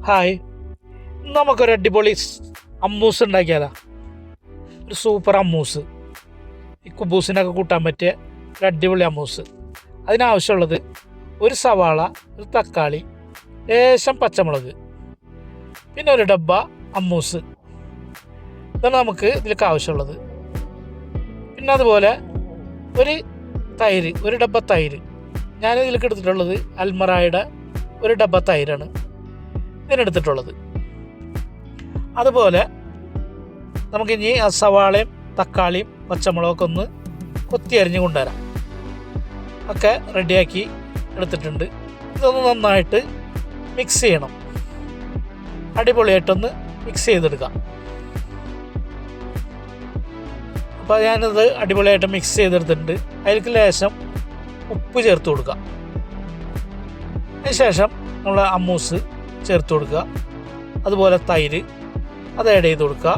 Hi, നമുക്കൊരു അടിപൊളി അമ്മൂസ് ഉണ്ടാക്കിയാലോ? ഒരു സൂപ്പർ അമ്മൂസ്, ഈ കുബൂസിനൊക്കെ കൂട്ടാൻ പറ്റിയ ഒരു അടിപൊളി അമ്മൂസ്. അതിനാവശ്യമുള്ളത് ഒരു സവാള, ഒരു തക്കാളി, ലേശം പച്ചമുളക്, പിന്നെ ഒരു ഡബ്ബ അമ്മൂസ്. ഇതാണ് നമുക്ക് ഇതിലേക്ക് ആവശ്യമുള്ളത്. പിന്നെ അതുപോലെ ഒരു തൈര്, ഒരു ഡബ്ബ തൈര്. ഞാൻ ഇതിലേക്ക് എടുത്തിട്ടുള്ളത് അൽമറായുടെ ഒരു ഡബ്ബ തൈരാണ് ഇതിനെടുത്തിട്ടുള്ളത്. അതുപോലെ നമുക്കിനി ആ സവാളയും തക്കാളിയും പച്ചമുളകൊക്കെ ഒന്ന് കൊത്തി അരിഞ്ഞ് കൊണ്ടുവരാം. ഒക്കെ റെഡിയാക്കി എടുത്തിട്ടുണ്ട്. ഇതൊന്ന് നന്നായിട്ട് മിക്സ് ചെയ്യണം. അടിപൊളിയായിട്ടൊന്ന് മിക്സ് ചെയ്തെടുക്കാം. അപ്പോൾ ഞാനിത് അടിപൊളിയായിട്ട് മിക്സ് ചെയ്തെടുത്തിട്ടുണ്ട്. അതിലേക്ക് ലേശം ഉപ്പ് ചേർത്ത് കൊടുക്കുക. അതിനുശേഷം നമ്മൾ അമ്മൂസ് ചേർത്ത് കൊടുക്കുക. അതുപോലെ തൈര് അത് ആഡ് ചെയ്ത് കൊടുക്കുക.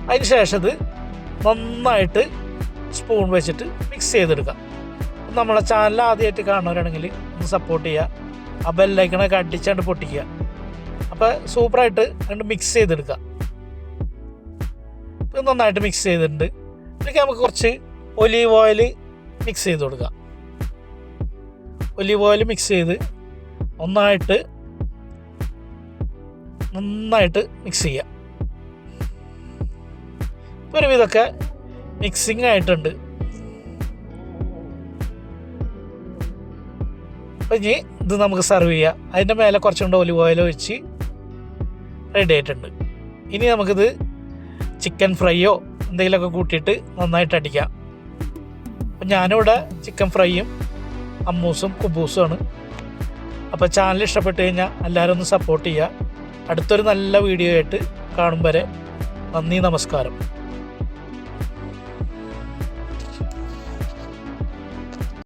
അതിന് ശേഷം ഇത് നന്നായിട്ട് സ്പൂൺ വെച്ചിട്ട് മിക്സ് ചെയ്തെടുക്കുക. നമ്മളെ ചാനൽ ആദ്യമായിട്ട് കാണുന്നവരാണെങ്കിൽ ഒന്ന് സപ്പോർട്ട് ചെയ്യുക. ആ ബെല്ലൈക്കണൊക്കെ അടിച്ചാണ്ട് പൊട്ടിക്കുക. അപ്പോൾ സൂപ്പറായിട്ട് രണ്ട് മിക്സ് ചെയ്തെടുക്കുക. ഇത് നന്നായിട്ട് മിക്സ് ചെയ്തിട്ടുണ്ട്. ഇതിലേക്ക് നമുക്ക് കുറച്ച് ഒലീവ് ഓയിൽ മിക്സ് ചെയ്ത് കൊടുക്കുക. ഒലീവ് ഓയിൽ മിക്സ് ചെയ്ത് നന്നായിട്ട് മിക്സ് ചെയ്യുക. ഇപ്പോൾ ഒരുവിധമൊക്കെ മിക്സിങ് ആയിട്ടുണ്ട്. അപ്പം ഇനി ഇത് നമുക്ക് സെർവ് ചെയ്യാം. അതിൻ്റെ മേലെ കുറച്ചും കൂടെ ഒലിവ് ഓയിൽ ഒഴിച്ച് റെഡി ആയിട്ടുണ്ട്. ഇനി നമുക്കിത് ചിക്കൻ ഫ്രൈയോ എന്തെങ്കിലുമൊക്കെ കൂട്ടിയിട്ട് നന്നായിട്ട് അടിക്കാം. അപ്പം ഞാനിവിടെ ചിക്കൻ ഫ്രൈയും അമ്മൂസും കുബൂസുമാണ്. അപ്പോൾ ചാനൽ ഇഷ്ടപ്പെട്ട് കഴിഞ്ഞാൽ എല്ലാവരും ഒന്ന് സപ്പോർട്ട് ചെയ്യുക. അടുത്തൊരു നല്ല വീഡിയോ ആയിട്ട് കാണും വരെ നന്ദി, നമസ്കാരം.